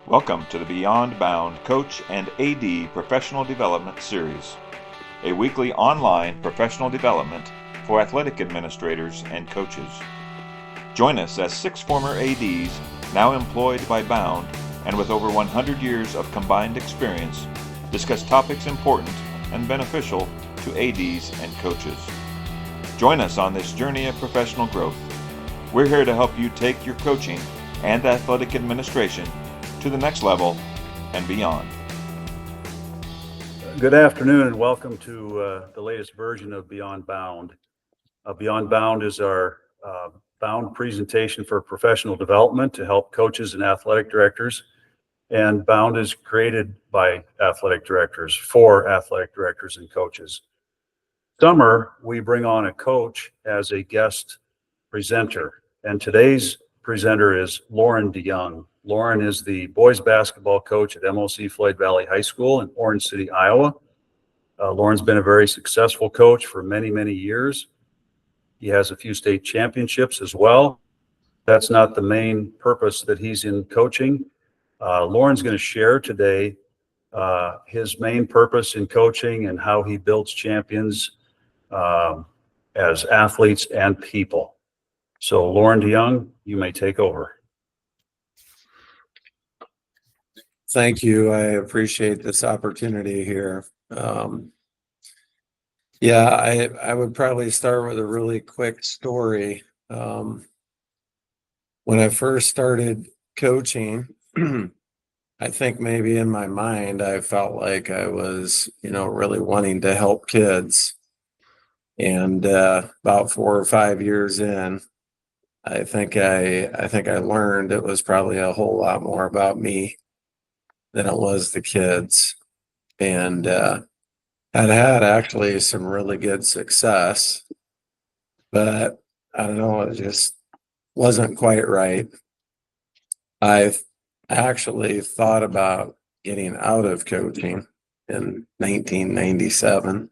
Welcome to the Beyond Bound Coach and AD Professional Development Series, a weekly online professional development for athletic administrators and coaches. Join us as 6 former ADs now employed by Bound and with over 100 years of combined experience discuss topics important and beneficial to ADs and coaches. Join us on this journey of professional growth. We're here to help you take your coaching and athletic administration to the next level and beyond. Good afternoon and welcome to the latest version of Beyond Bound. Beyond Bound is our Bound presentation for professional development to help coaches and athletic directors. And Bound is created by athletic directors for athletic directors and coaches. Summer, we bring on a coach as a guest presenter. And today's presenter is Loren De Jong. Loren is the boys basketball coach at MOC Floyd Valley High School in Orange City, Iowa. Loren's been a very successful coach for many, many years. He has a few state championships as well. That's not the main purpose that he's in coaching. Loren's going to share today his main purpose in coaching and how he builds champions as athletes and people. So Loren De Jong, you may take over. Thank you. I appreciate this opportunity here. I would probably start with a really quick story. When I first started coaching, I think maybe in my mind, I felt like I was, really wanting to help kids. And about 4 or 5 years in, I think I learned it was probably a whole lot more about me than it was the kids. And I'd had actually some really good success, but I don't know, it just wasn't quite right. I've actually thought about getting out of coaching in 1997.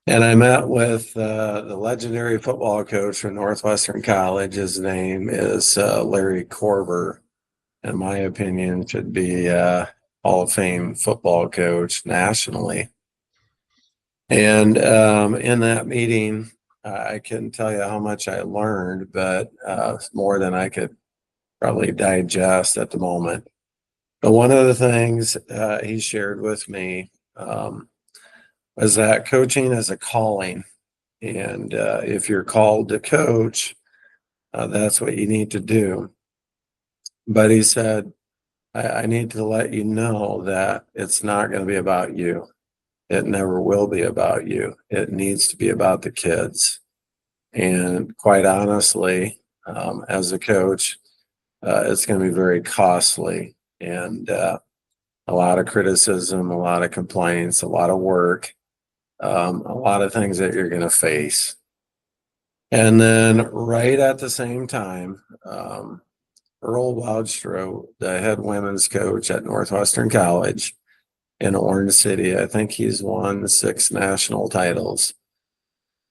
And I met with the legendary football coach from Northwestern College. His name is Larry Korver. In my opinion, should be Hall of Fame football coach nationally. And in that meeting, I couldn't tell you how much I learned, but more than I could probably digest at the moment. But one of the things he shared with me was that coaching is a calling. And if you're called to coach, that's what you need to do. But he said, I need to let you know that it's not going to be about you. It never will be about you. It needs to be about the kids. And quite honestly, as a coach, it's going to be very costly and a lot of criticism, a lot of complaints, a lot of work, a lot of things that you're going to face. And then right at the same time, Earl Woudstrow, the head women's coach at Northwestern College in Orange City, I think he's won 6 national titles,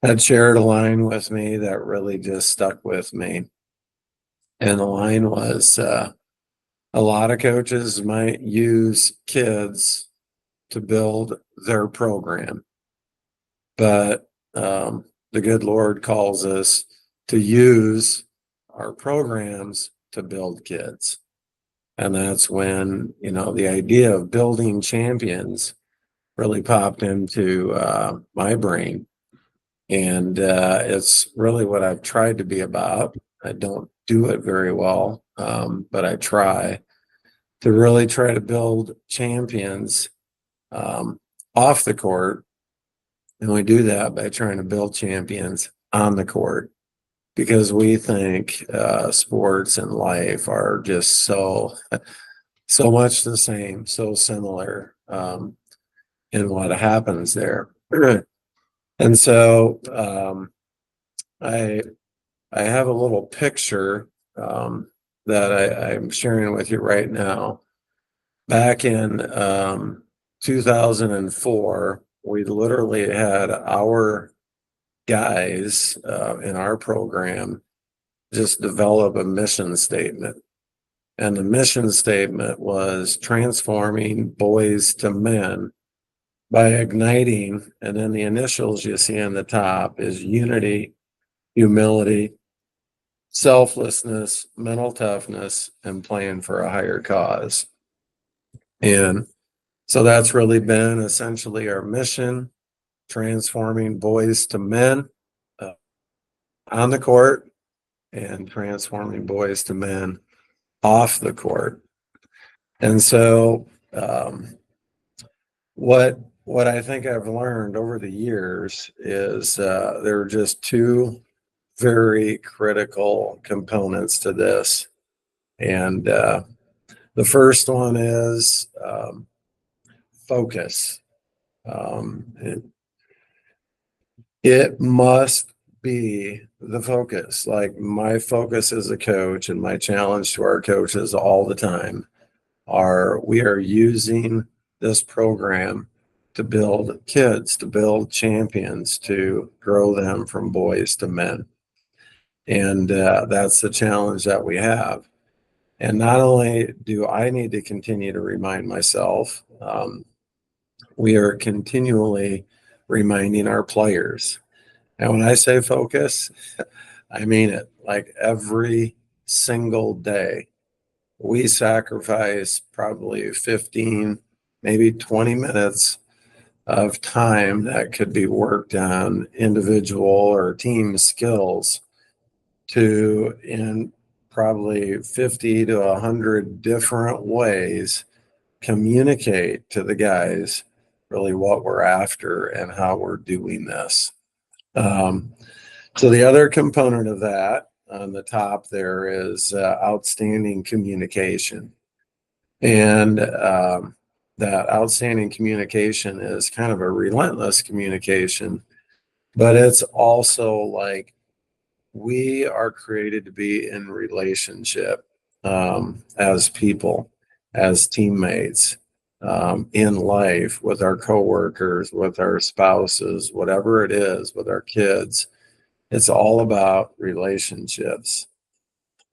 had shared a line with me that really just stuck with me. And the line was, a lot of coaches might use kids to build their program, but the good Lord calls us to use our programs to build kids. And that's when, the idea of building champions really popped into my brain. And it's really what I've tried to be about. I don't do it very well, but I try to build champions off the court. And we do that by trying to build champions on the court, because we think sports and life are just so much the same, so similar in what happens there. And so I have a little picture that I'm sharing with you right now. Back in 2004, we literally had our guys in our program just develop a mission statement. And the mission statement was transforming boys to men by igniting, and then the initials you see on the top is unity, humility, selflessness, mental toughness, and playing for a higher cause. And so that's really been essentially our mission, transforming boys to men uh, on the court and transforming boys to men off the court. And so what I think I've learned over the years is there are just two very critical components to this. And the first one is focus. It must be the focus. Like my focus as a coach and my challenge to our coaches all the time we are using this program to build kids, to build champions, to grow them from boys to men. And that's the challenge that we have. And not only do I need to continue to remind myself, we are continually reminding our players. And when I say focus, I mean it. Like every single day, we sacrifice probably 15, maybe 20 minutes of time that could be worked on individual or team skills to, in probably 50 to 100 different ways, communicate to the guys really what we're after and how we're doing this. So the other component of that on the top there is outstanding communication. And that outstanding communication is kind of a relentless communication, but it's also like we are created to be in relationship as people, as teammates, in life, with our coworkers, with our spouses, whatever it is, with our kids. It's all about relationships.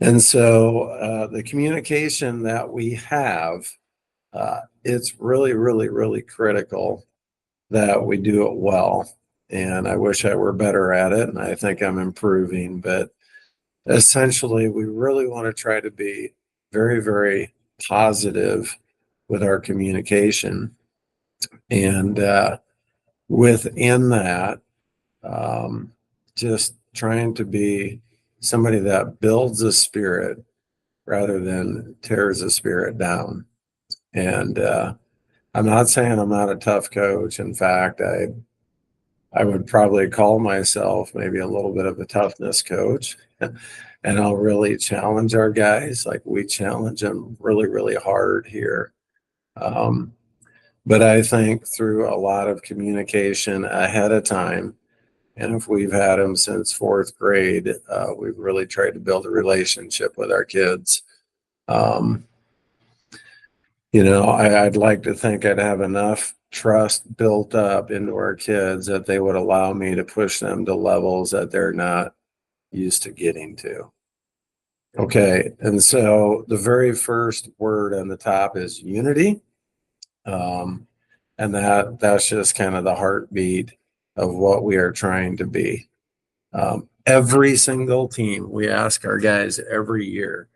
And so the communication that we have, it's really, really, really critical that we do it well. And I wish I were better at it, and I think I'm improving. But essentially, we really want to try to be very, very positive with our communication. And within that, just trying to be somebody that builds a spirit rather than tears a spirit down. And I'm not saying I'm not a tough coach. In fact, I would probably call myself maybe a little bit of a toughness coach. And I'll really challenge our guys. Like we challenge them really, really hard here. But I think through a lot of communication ahead of time, and if we've had them since fourth grade, we've really tried to build a relationship with our kids. I'd like to think I'd have enough trust built up into our kids that they would allow me to push them to levels that they're not used to getting to. Okay, and so the very first word on the top is unity. And that's just kind of the heartbeat of what we are trying to be. Every single team, we ask our guys every year,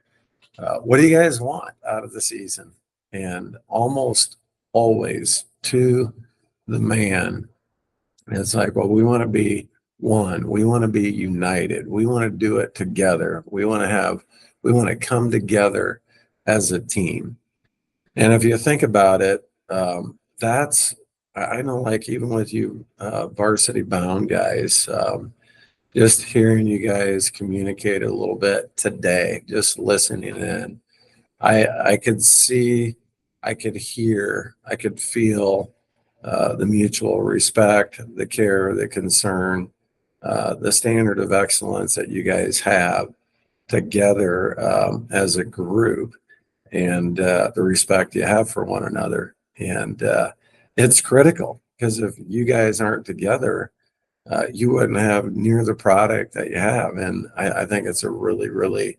what do you guys want out of the season? And almost always to the man, it's like, well, we want to be one. We want to be united. We want to do it together. We want to come together as a team. And if you think about it, I know, like even with you varsity bound guys, just hearing you guys communicate a little bit today, just listening in, I could see, I could hear, I could feel the mutual respect, the care, the concern, the standard of excellence that you guys have together as a group, and the respect you have for one another. And it's critical because if you guys aren't together, you wouldn't have near the product that you have. And I think it's a really, really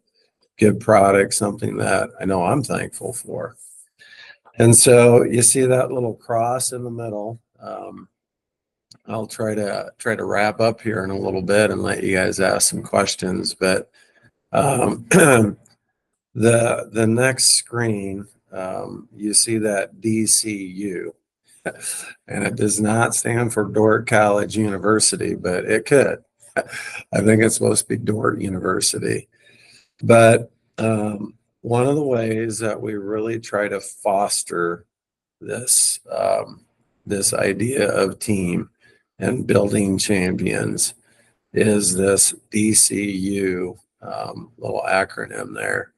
good product, something that I know I'm thankful for. And so you see that little cross in the middle. I'll try to wrap up here in a little bit and let you guys ask some questions. But the next screen, you see that DCU, and it does not stand for Dordt College University, but it could. I think it's supposed to be Dordt University. But one of the ways that we really try to foster this this idea of team and building champions is this DCU little acronym there.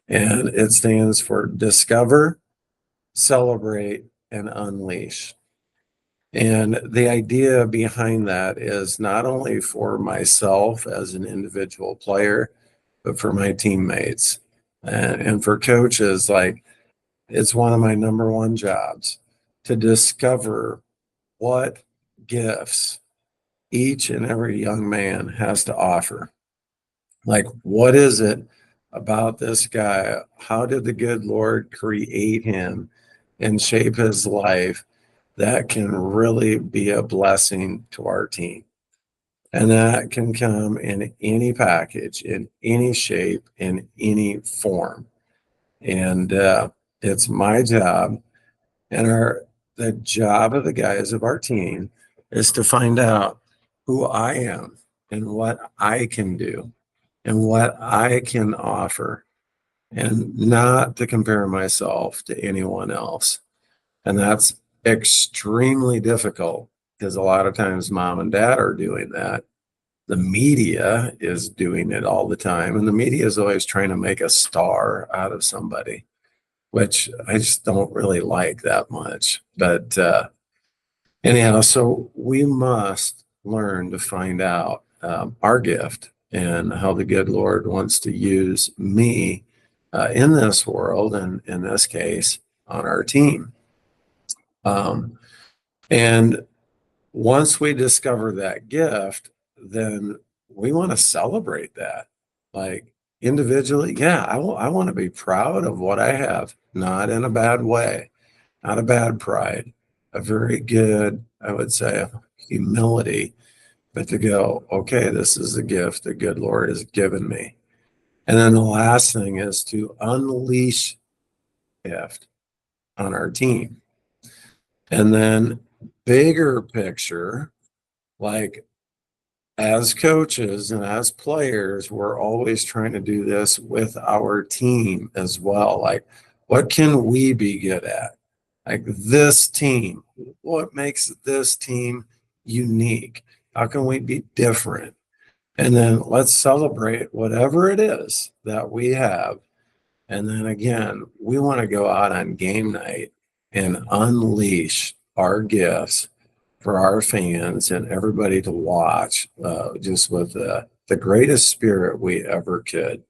And it stands for Discover, Celebrate, and Unleash. And the idea behind that is not only for myself as an individual player, but for my teammates and for coaches. Like, it's one of my number one jobs to discover what gifts each and every young man has to offer. Like, what is it about this guy? How did the good Lord create him and shape his life that can really be a blessing to our team? And that can come in any package, in any shape, in any form. And it's my job and the job of the guys of our team is to find out who I am and what I can do and what I can offer, and not to compare myself to anyone else. And that's extremely difficult because a lot of times mom and dad are doing that. The media is doing it all the time, and the media is always trying to make a star out of somebody, which I just don't really like that much. But anyhow, so we must learn to find out our gift and how the good Lord wants to use me in this world, and in this case, on our team. And once we discover that gift, then we want to celebrate that. Like, individually, yeah, I want to be proud of what I have, not in a bad way, not a bad pride, a very good, I would say, humility, but to go, okay, this is a gift the good Lord has given me. And then the last thing is to unleash gift on our team. And then bigger picture, like, as coaches and as players, we're always trying to do this with our team as well. Like, what can we be good at? Like, this team, what makes this team unique? How can we be different? And then let's celebrate whatever it is that we have. And then again, we want to go out on game night and unleash our gifts for our fans and everybody to watch, just with the greatest spirit we ever could.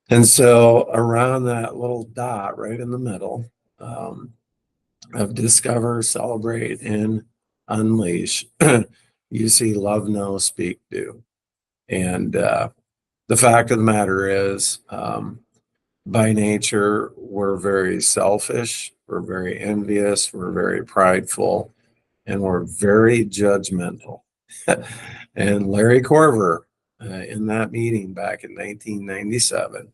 And so around that little dot right in the middle of Discover, Celebrate, and Unleash, you see Love, Know, Speak, Do. And the fact of the matter is, by nature, we're very selfish, we're very envious, we're very prideful, and we're very judgmental. And Larry Corver, in that meeting back in 1997,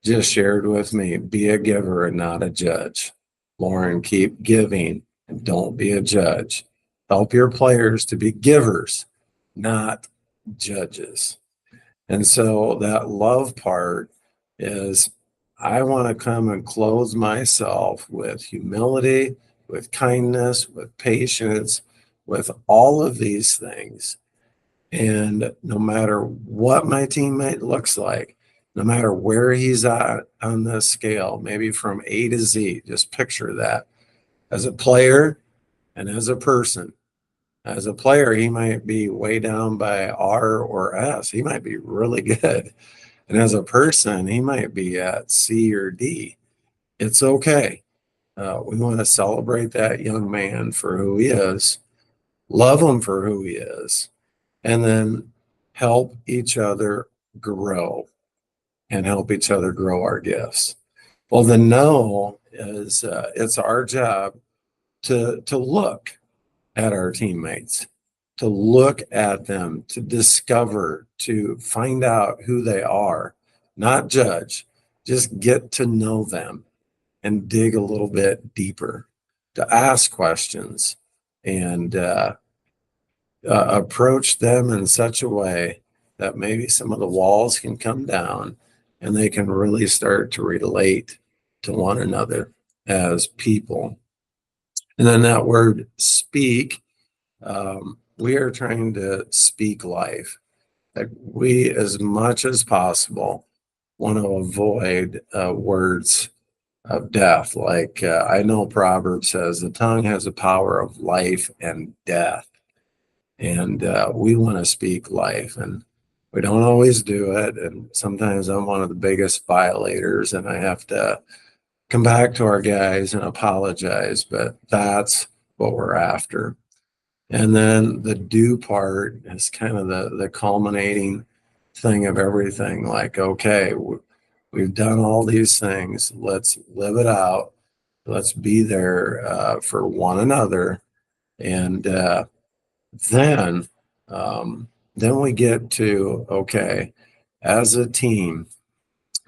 just shared with me, be a giver and not a judge. Loren, keep giving and don't be a judge. Help your players to be givers, not judges. And so that love part is, I want to come and clothe myself with humility, with kindness, with patience, with all of these things. And no matter what my teammate looks like, no matter where he's at on the scale, maybe from A to Z, just picture that as a player and as a person. As a player, he might be way down by R or S. He might be really good. And as a person, he might be at C or D. It's okay. We want to celebrate that young man for who he is, love him for who he is, and then help each other grow. and help each other grow our gifts. Well, the no is it's our job to look at our teammates, to look at them, to discover, to find out who they are, not judge, just get to know them and dig a little bit deeper, to ask questions and approach them in such a way that maybe some of the walls can come down and they can really start to relate to one another as people. And then that word speak, we are trying to speak life. Like we, as much as possible, want to avoid words of death. Like I know Proverbs says the tongue has the power of life and death. And we want to speak life. And we don't always do it. And sometimes I'm one of the biggest violators and I have to come back to our guys and apologize. But that's what we're after. And then the do part is kind of the culminating thing of everything. Like, okay, we've done all these things. Let's live it out. Let's be there for one another. And then, then we get to, okay, as a team,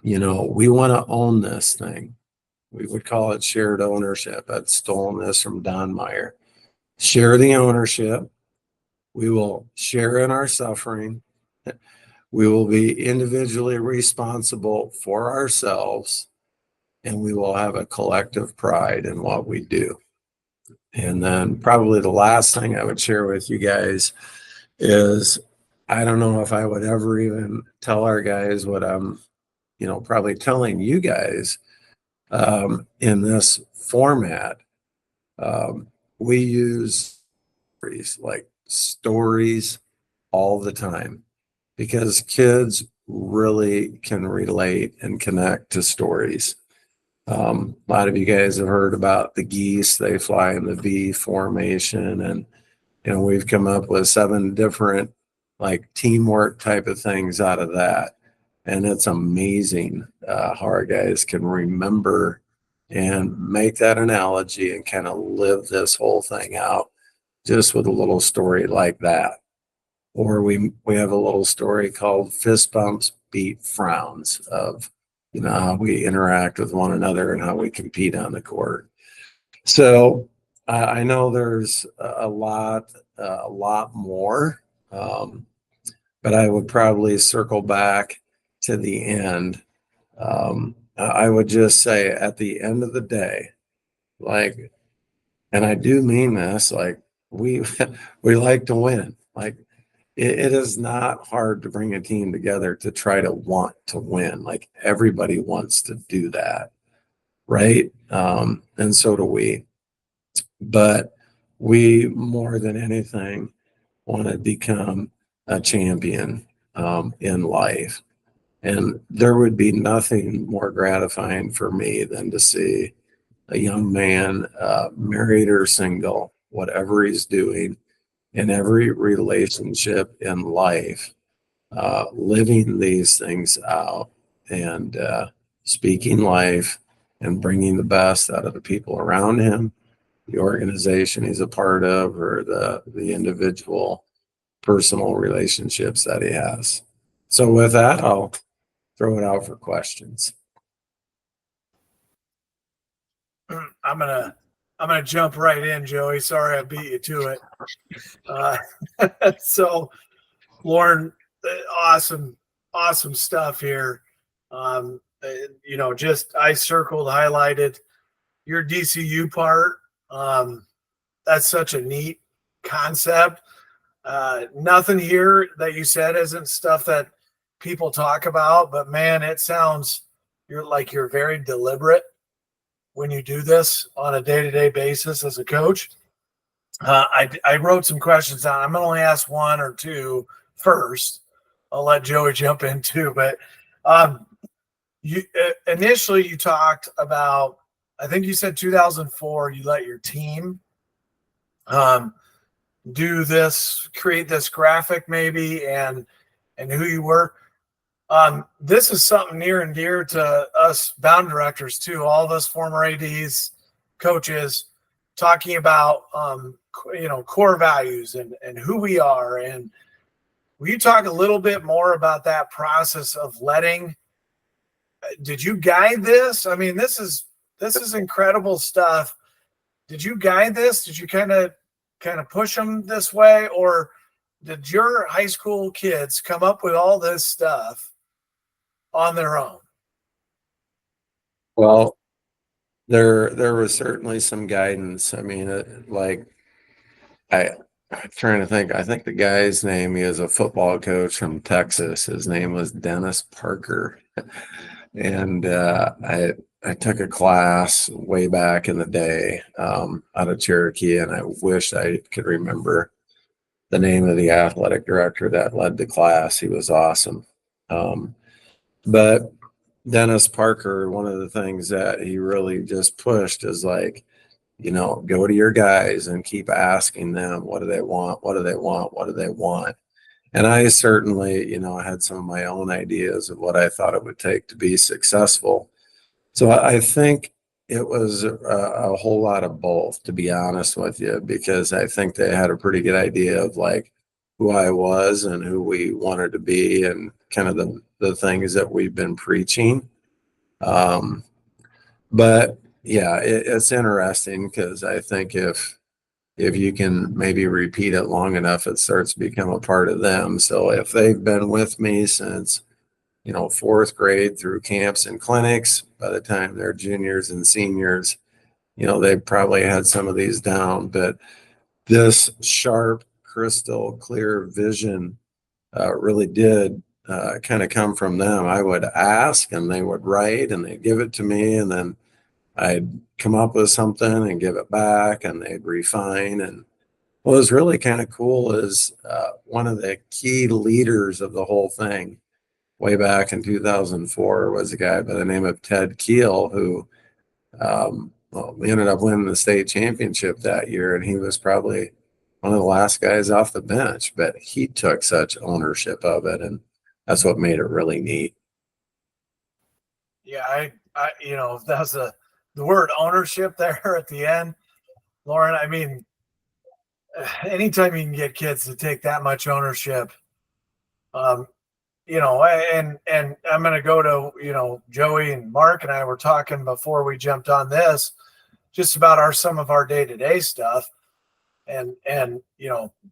we want to own this thing. We would call it shared ownership. I'd stolen this from Don Meyer. Share the ownership. We will share in our suffering. We will be individually responsible for ourselves, and we will have a collective pride in what we do. And then probably the last thing I would share with you guys is I don't know if I would ever even tell our guys what I'm, probably telling you guys in this format. We use stories all the time because kids really can relate and connect to stories. A lot of you guys have heard about the geese. They fly in the V formation, and we've come up with 7 different teamwork type of things out of that. And it's amazing how our guys can remember and make that analogy and kind of live this whole thing out just with a little story like that. Or we have a little story called Fist Bumps Beat Frowns of how we interact with one another and how we compete on the court. So I know there's a lot more, but I would probably circle back to the end. I would just say at the end of the day, and I do mean this, we we like to win. It is not hard to bring a team together to try to want to win. Everybody wants to do that, right? And so do we. But we, more than anything, want to become a champion in life. And there would be nothing more gratifying for me than to see a young man, married or single, whatever he's doing, in every relationship in life, living these things out and speaking life and bringing the best out of the people around him, the organization he's a part of, or the individual personal relationships that he has. So with that, I'll throw it out for questions. I'm gonna jump right in, Joey. Sorry I beat you to it. So, Loren, awesome stuff here. Just I circled, highlighted your DCU part. That's such a neat concept. Nothing here that you said isn't stuff that people talk about, but man, it sounds you're very deliberate when you do this on a day-to-day basis as a coach. I wrote some questions down. I'm going to only ask 1 or 2 first. I'll let Joey jump in too. But initially you talked about, I think you said 2004, you let your team do this, create this graphic maybe, and who you were. This is something near and dear to us bound directors too. All of us former ADs, coaches, talking about core values and who we are. And will you talk a little bit more about that process of letting? Did you guide this? I mean, this is incredible stuff. Did you guide this? Did you kind of push them this way, or did your high school kids come up with all this stuff on their own? Well, there was certainly some guidance. I mean, I'm trying to think. I think the guy's name, he is a football coach from Texas. His name was Dennis Parker. And I took a class way back in the day out of Cherokee, and I wish I could remember the name of the athletic director that led the class. He was awesome. But Dennis Parker, one of the things that he really just pushed is like, go to your guys and keep asking them, what do they want? What do they want? What do they want? And I certainly, had some of my own ideas of what I thought it would take to be successful. So I think it was a whole lot of both, to be honest with you, because I think they had a pretty good idea of like who I was and who we wanted to be and kind of the things that we've been preaching. But yeah, it's interesting because I think if you can maybe repeat it long enough, it starts to become a part of them. So if they've been with me since, fourth grade through camps and clinics, by the time they're juniors and seniors, they probably had some of these down. But this sharp, crystal clear vision really did kind of come from them. I would ask and they would write and they'd give it to me, and then I'd come up with something and give it back, and they'd refine. And what was really kind of cool is one of the key leaders of the whole thing way back in 2004 was a guy by the name of Ted Keel, who we ended up winning the state championship that year, and he was probably one of the last guys off the bench, but he took such ownership of it, and that's what made it really neat. Yeah, I that's the word ownership there at the end, Loren. I mean, anytime you can get kids to take that much ownership, and I'm going to go to, Joey and Mark and I were talking before we jumped on this, just about some of our day-to-day stuff and,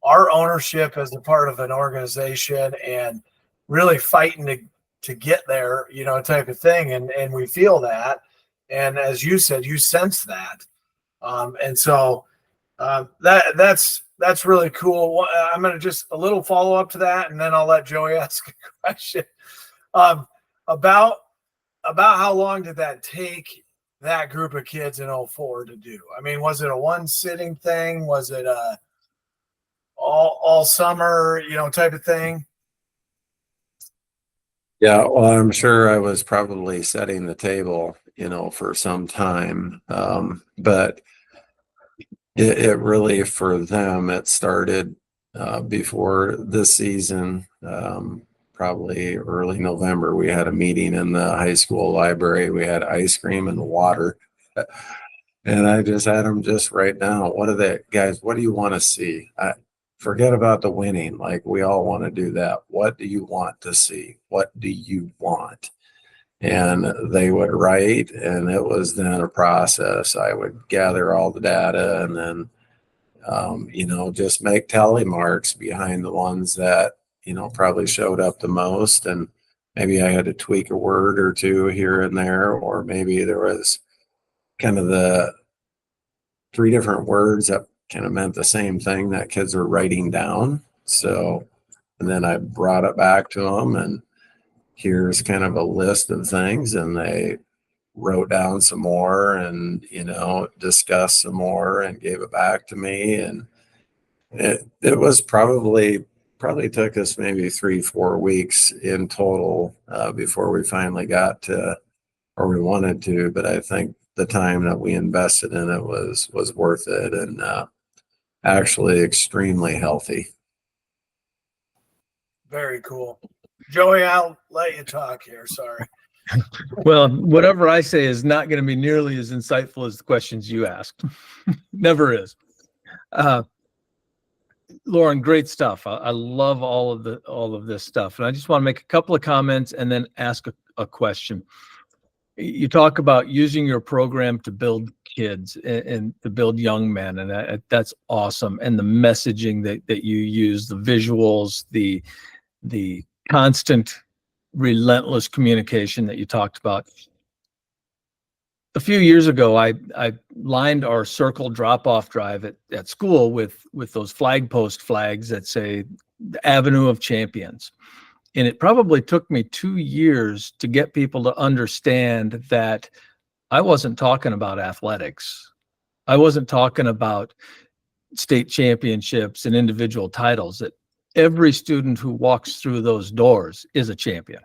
our ownership as a part of an organization and really fighting to get there, type of thing. And we feel that. And as you said, you sense that. And so that's really cool. I'm going to just a little follow up to that, and then I'll let Joey ask a question about how long did that take that group of kids in 2004 to do? I mean, was it a one sitting thing? Was it a all summer, type of thing? Yeah, well, I'm sure I was probably setting the table, for some time. But it really, for them, it started before this season, probably early November. We had a meeting in the high school library. We had ice cream and water. And I just had them just write down, what do you want to see? Forget about the winning. Like, we all want to do that. What do you want to see? What do you want? And they would write, and it was then a process. I would gather all the data and then, just make tally marks behind the ones that, probably showed up the most. And maybe I had to tweak a word or two here and there, or maybe there was kind of the 3 different words that kind of meant the same thing that kids were writing down. So, and then I brought it back to them, and here's kind of a list of things, and they wrote down some more and, discussed some more and gave it back to me. And it was probably took us maybe 3-4 weeks in total before we finally got to, or we wanted to, but I think the time that we invested in it was worth it, and actually extremely healthy. Very cool. Joey, I'll let you talk here. Sorry. Well, whatever I say is not going to be nearly as insightful as the questions you asked. Never is. Loren, great stuff. I love all of this stuff, and I just want to make a couple of comments and then ask a question. You talk about using your program to build kids and to build young men, and that's awesome. And the messaging that you use, the visuals, the constant, relentless communication that you talked about. A few years ago, I lined our circle drop-off drive at school with those flag post flags that say the Avenue of Champions. And it probably took me 2 years to get people to understand that I wasn't talking about athletics. I wasn't talking about state championships and individual titles, that every student who walks through those doors is a champion.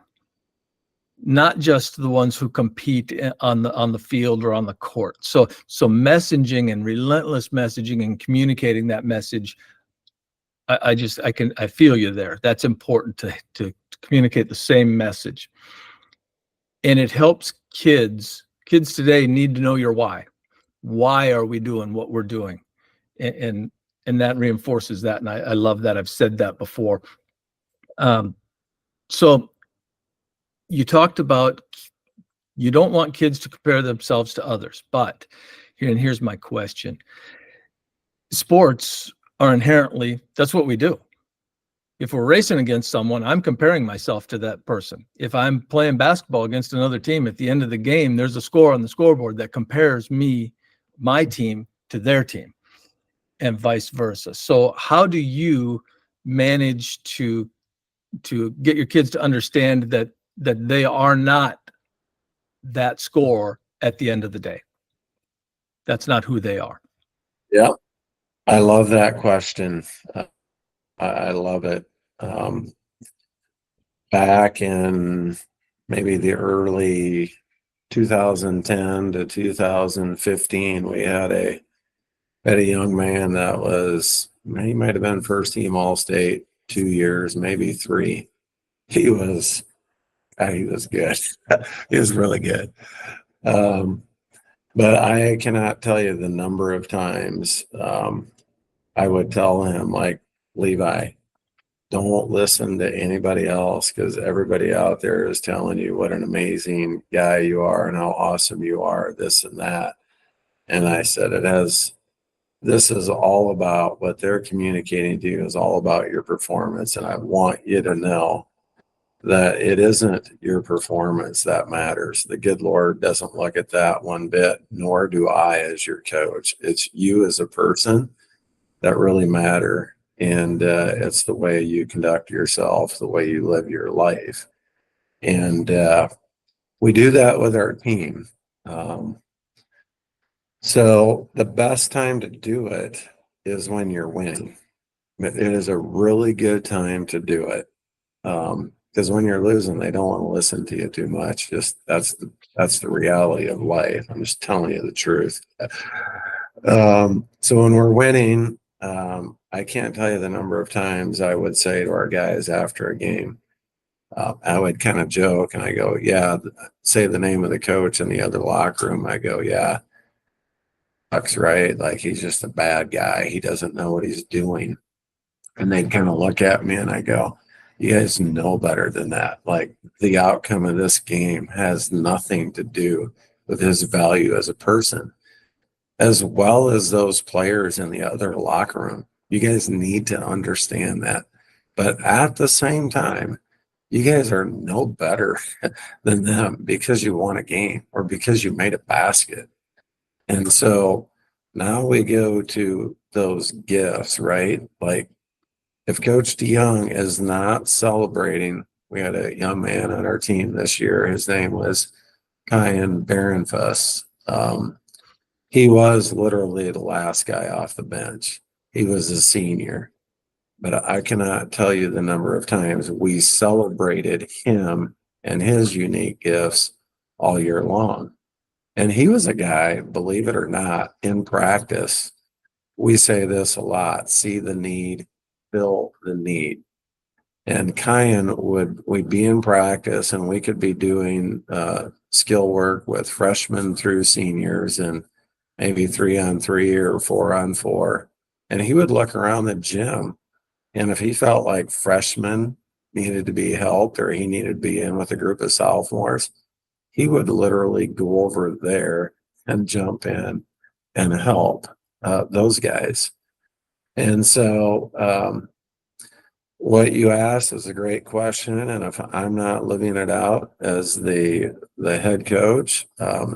Not just the ones who compete on the field or on the court. So messaging and relentless messaging and communicating that message, I feel you there. That's important to communicate the same message. And it helps kids. Kids today need to know your why. Why are we doing what we're doing? And that reinforces that. And I love that. I've said that before. So you talked about you don't want kids to compare themselves to others, but here's my question. Sports are inherently, that's what we do. If we're racing against someone, I'm comparing myself to that person. If I'm playing basketball against another team, at the end of the game, there's a score on the scoreboard that compares my team to their team, and vice versa. So how do you manage to get your kids to understand that they are not that score at the end of the day? That's not who they are. Yeah, I love that question. I love it. Back in maybe the early 2010 to 2015, we had a young man that he might have been first team All-State 2 years, maybe 3. He was good. He was really good. But I cannot tell you the number of times I would tell him, like, Levi, don't listen to anybody else, because everybody out there is telling you what an amazing guy you are and how awesome you are, this and that. And I said, this is all about what they're communicating to you, is all about your performance. And I want you to know that it isn't your performance that matters. The good Lord doesn't look at that one bit, nor do I as your coach. It's you as a person that really matter. And it's the way you conduct yourself, the way you live your life. And we do that with our team. So the best time to do it is when you're winning. It is a really good time to do it. Because when you're losing, they don't want to listen to you too much. Just that's the reality of life. I'm just telling you the truth. So when we're winning, I can't tell you the number of times I would say to our guys after a game, I would kind of joke and I go, yeah, say the name of the coach in the other locker room. I go, yeah, Buck's right. Like, he's just a bad guy. He doesn't know what he's doing. And they'd kind of look at me and I go, you guys know better than that. Like, the outcome of this game has nothing to do with his value as a person, as well as those players in the other locker room. You guys need to understand that. But at the same time, you guys are no better than them because you won a game or because you made a basket. And so now we go to those gifts, right? Like, if Coach De Jong is not celebrating, we had a young man on our team this year. His name was Kyan Barenfuss. He was literally the last guy off the bench. He was a senior. But I cannot tell you the number of times we celebrated him and his unique gifts all year long. And he was a guy, believe it or not, in practice, we say this a lot: see the need, fill the need. And we'd be in practice and we could be doing skill work with freshmen through seniors and maybe 3-on-3 or 4-on-4. And he would look around the gym, and if he felt like freshmen needed to be helped or he needed to be in with a group of sophomores, he would literally go over there and jump in and help those guys. And so what you asked is a great question, and if I'm not living it out as the head coach,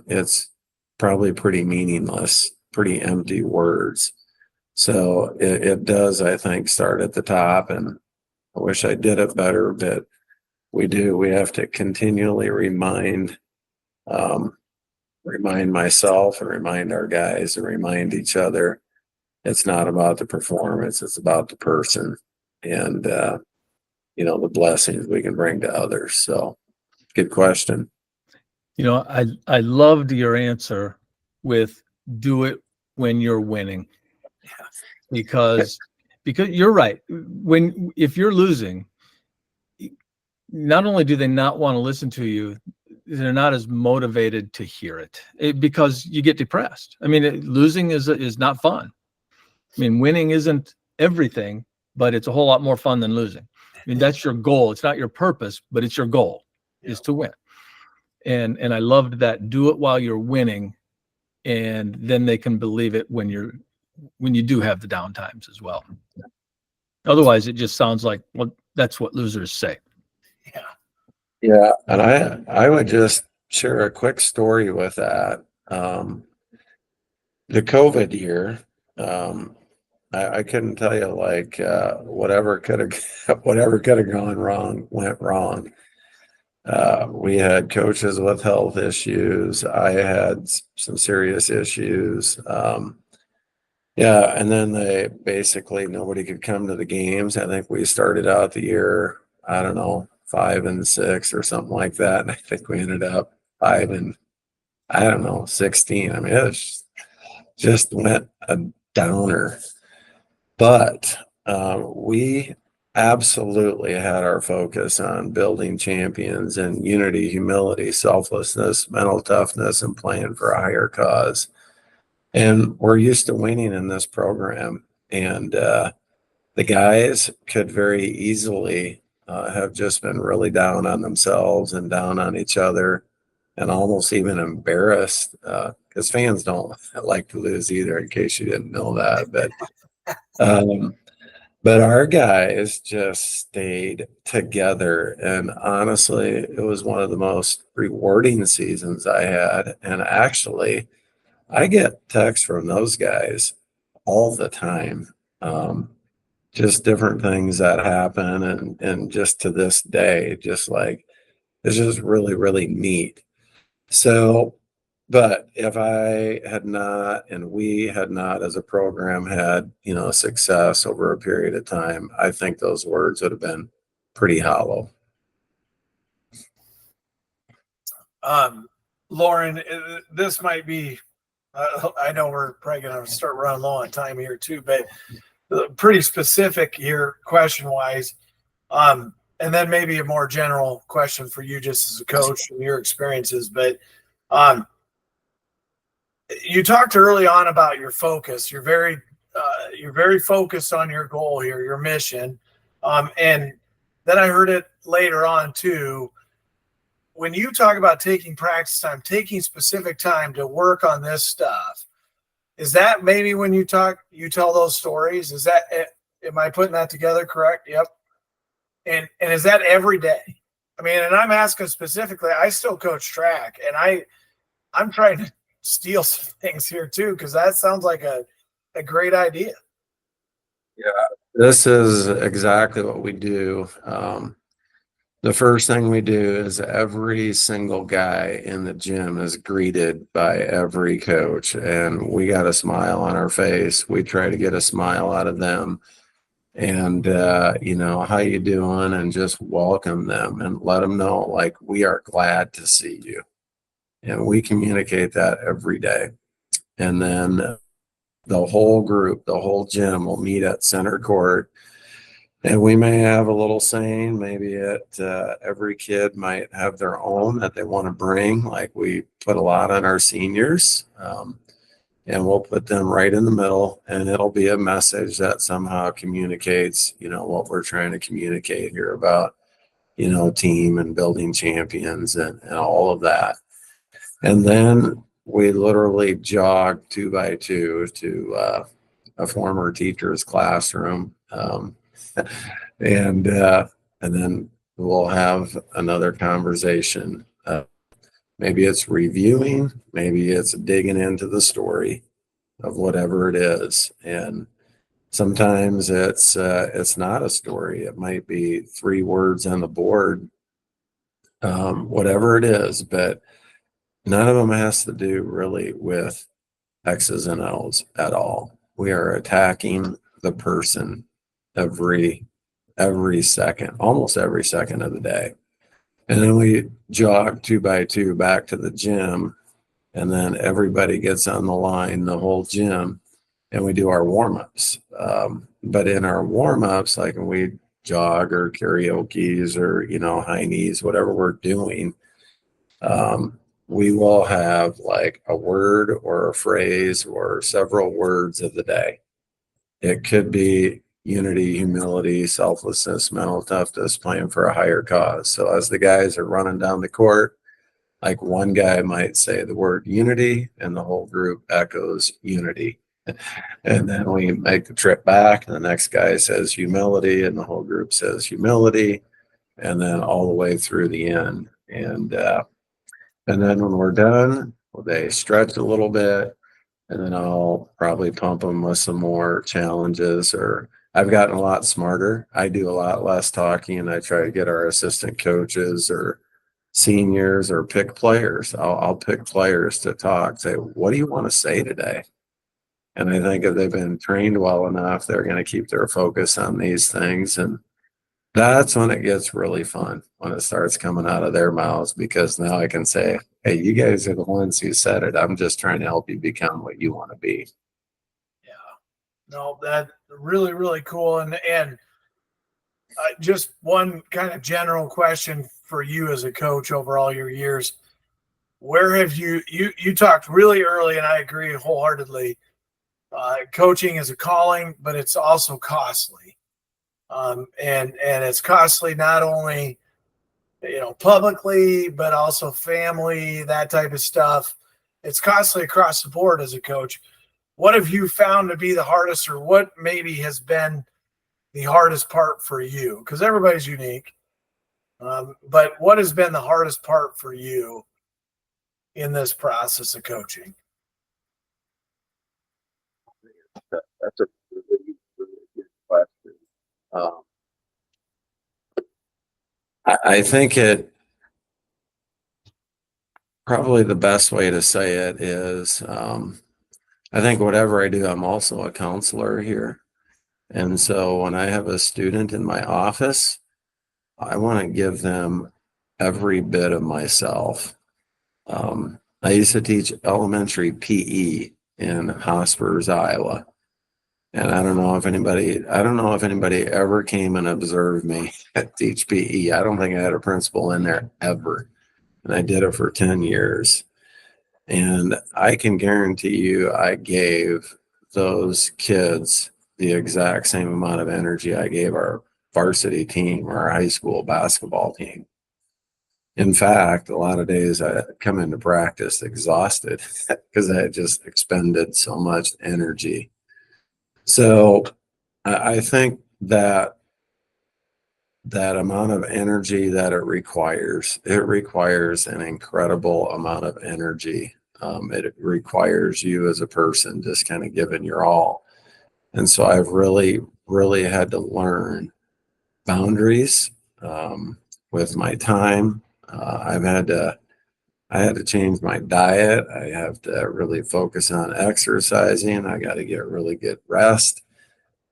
it's probably pretty meaningless, pretty empty words. So it does, I think, start at the top, and I wish I did it better, but we do. We have to continually remind myself and remind our guys and remind each other it's not about the performance, it's about the person and the blessings we can bring to others. So good question. I loved your answer with do it when you're winning. Because you're right. If you're losing, not only do they not want to listen to you, they're not as motivated to hear it, because you get depressed. I mean, losing is not fun. I mean, winning isn't everything, but it's a whole lot more fun than losing. I mean, that's your goal. It's not your purpose, but it's your goal is to win. And I loved that. Do it while you're winning, and then they can believe it when you do have the down times as well. Otherwise, it just sounds like, well, that's what losers say. Yeah. And I would just share a quick story with that. The COVID year, I couldn't tell you, like, whatever could have gone wrong went wrong. We had coaches with health issues. I had some serious issues. And then nobody could come to the games. I think we started out the year, I don't know, 5-6 or something like that. And I think we ended up 16. I mean, it just went a downer. But we absolutely had our focus on building champions and unity, humility, selflessness, mental toughness, and playing for a higher cause. And we're used to winning in this program. And the guys could very easily have just been really down on themselves and down on each other and almost even embarrassed, because fans don't like to lose either, in case you didn't know that. But our guys just stayed together. And honestly, it was one of the most rewarding seasons I had. And actually, I get texts from those guys all the time. Just different things that happen. And just to this day, just like, it's just really, really neat. So, but if I had not, and we had not as a program had, success over a period of time, I think those words would have been pretty hollow. Loren, this might be, I know we're probably going to start running low on time here too, but pretty specific here question wise. And then maybe a more general question for you just as a coach and your experiences. But you talked early on about your focus. You're very focused on your goal here, your mission. And then I heard it later on too. When you talk about taking practice time, taking specific time to work on this stuff, is that maybe when you tell those stories? Is that, am I putting that together correct? Yep. And is that every day? I mean, and I'm asking specifically, I still coach track, and I'm trying to steal some things here too, because that sounds like a great idea. Yeah, this is exactly what we do. The first thing we do is every single guy in the gym is greeted by every coach, and we got a smile on our face. We try to get a smile out of them, and how you doing, and just welcome them and let them know, like, we are glad to see you. And we communicate that every day. And then the whole group, the whole gym will meet at center court And we may have a little saying, maybe every kid might have their own that they want to bring. Like we put a lot on our seniors, and we'll put them right in the middle, and it'll be a message that somehow communicates, what we're trying to communicate here about, team and building champions and all of that. And then we literally jog 2 by 2 to a former teacher's classroom. And then we'll have another conversation. Maybe it's reviewing, maybe it's digging into the story of whatever it is. And sometimes it's not a story. It might be 3 words on the board, whatever it is, but none of them has to do really with X's and O's at all. We are attacking the person every second, almost every second of the day. And then we jog 2 by 2 back to the gym, and then everybody gets on the line, the whole gym, and we do our warm-ups. But in our warm-ups, like when we jog or karaoke's or, high knees, whatever we're doing, we will have like a word or a phrase or several words of the day. It could be unity, humility, selflessness, mental toughness, playing for a higher cause. So as the guys are running down the court, like one guy might say the word unity and the whole group echoes unity. And then we make the trip back and the next guy says humility and the whole group says humility, and then all the way through the end. And then when we're done, they stretch a little bit, and then I'll probably pump them with some more challenges. Or I've gotten a lot smarter. I do a lot less talking, and I try to get our assistant coaches or seniors or pick players. I'll pick players to talk, say, what do you want to say today? And I think if they've been trained well enough, they're going to keep their focus on these things. And that's when it gets really fun, when it starts coming out of their mouths, because now I can say, hey, you guys are the ones who said it. I'm just trying to help you become what you want to be. Yeah. No, that really, really cool. And just one kind of general question for you as a coach over all your years. Where have you talked really early, and I agree wholeheartedly, coaching is a calling, but it's also costly. And it's costly not only, publicly, but also family, that type of stuff. It's costly across the board as a coach. What have you found to be the hardest, or what maybe has been the hardest part for you? Because everybody's unique. But what has been the hardest part for you in this process of coaching? That's a really, really good question. I think probably the best way to say it is, I think whatever I do, I'm also a counselor here. And so when I have a student in my office, I want to give them every bit of myself. I used to teach elementary PE in Hospers, Iowa. And I don't know if anybody ever came and observed me teach PE. I don't think I had a principal in there ever. And I did it for 10 years. And I can guarantee you I gave those kids the exact same amount of energy I gave our varsity team or our high school basketball team. In fact, a lot of days I come into practice exhausted because I had just expended so much energy. So I think that amount of energy that it requires an incredible amount of energy. It requires you as a person just kind of giving your all. And so I've really, really had to learn boundaries with my time. I had to change my diet. I have to really focus on exercising. I got to get really good rest.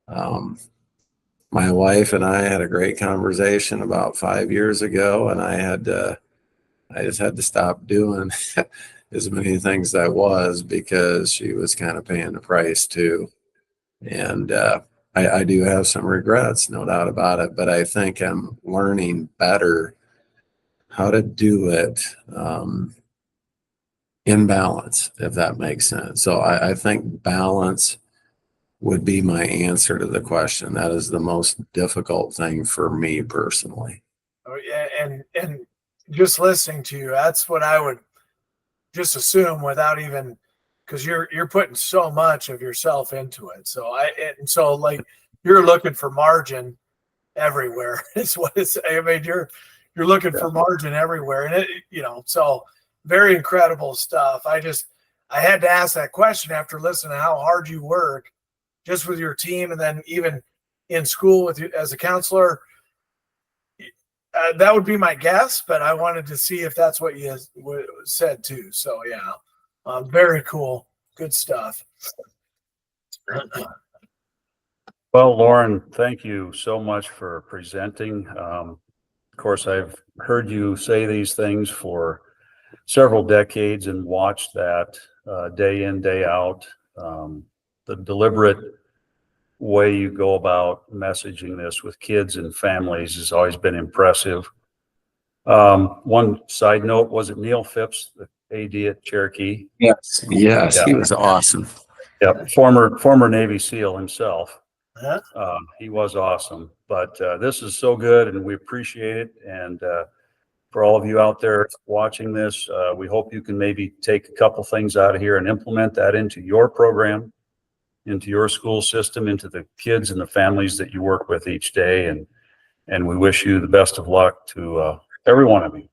My wife and I had a great conversation about 5 years ago, and I just had to stop doing as many things as I was, because she was kind of paying the price too. And I do have some regrets, no doubt about it, but I think I'm learning better how to do it in balance, if that makes sense. So I think balance would be my answer to the question. That is the most difficult thing for me personally. Oh, yeah, and just listening to you, that's what I would just assume without even, because you're putting so much of yourself into it. So like you're looking for margin everywhere. Is what it's. I mean, you're looking for margin everywhere, and so very incredible stuff. I had to ask that question after listening to how hard you work, just with your team, and then even in school with you as a counselor. That would be my guess, but I wanted to see if that's what you said too. So yeah, very cool, good stuff. Well, Loren, thank you so much for presenting. Of course, I've heard you say these things for several decades and watched that day in, day out. The deliberate way you go about messaging this with kids and families has always been impressive. One side note, was it Neil Phipps, the AD at Cherokee? Yes, Yeah. he was awesome. Yeah, former Navy SEAL himself. Huh? He was awesome, but this is so good and we appreciate it. And for all of you out there watching this, we hope you can maybe take a couple things out of here and implement that into your program, into your school system, into the kids and the families that you work with each day. And we wish you the best of luck to every one of you.